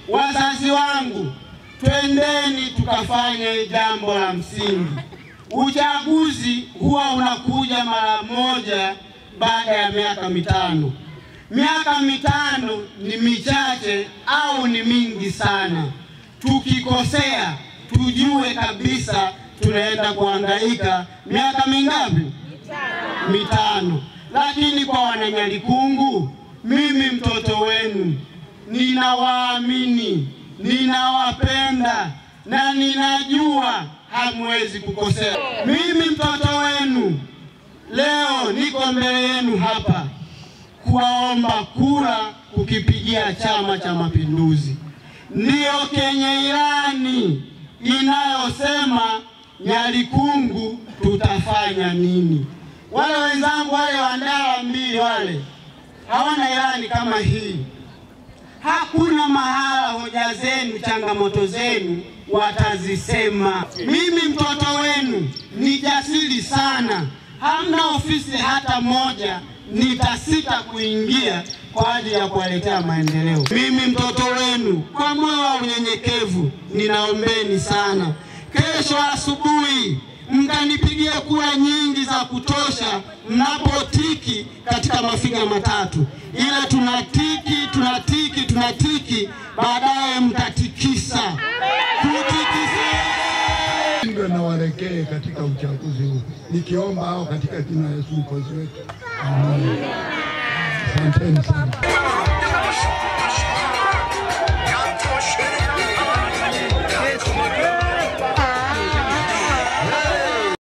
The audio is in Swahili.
Wazazi wangu, twendeni tukafanye jambo la msingi. Uchaguzi huwa unakuja mara moja baada ya miaka mitano. Miaka mitano ni michache au ni mingi sana. Tukikosea tujue kabisa tunaenda kuhangaika miaka mingapi? Mitano. Lakini kwa Wananyalikungu, mimi mtoto wenu, ninawaamini, ninawapenda na ninajua hamwezi kukosea. Mimi mtoto wenu leo niko mbele yenu hapa kuwaomba kura kukipigia Chama cha Mapinduzi. Ndio kenye ilani inayosema Nyalikungu tutafanya nini. Wale wenzangu wale Wandala mbili wale hawana ilani kama hii. Hakuna mahala hoja zenu, changamoto zenu watazisema. Mimi mtoto wenu ni jasiri sana. Hamna ofisi hata moja nitasita kuingia kwa ajili ya kuwaletea maendeleo. Mimi mtoto wenu kwa moyo wa unyenyekevu ninaombeni sana, kesho asubuhi mkanipigie kura nyingi za kutosha mnapotiki katika mafiga matatu. Ila tunatiki, baadaye mtatikisa. Ndio na warekee katika uchaguzi huu. Nikiomba hao katika jina la Yesu Mwokozi wetu. Amen. Asanteni sana.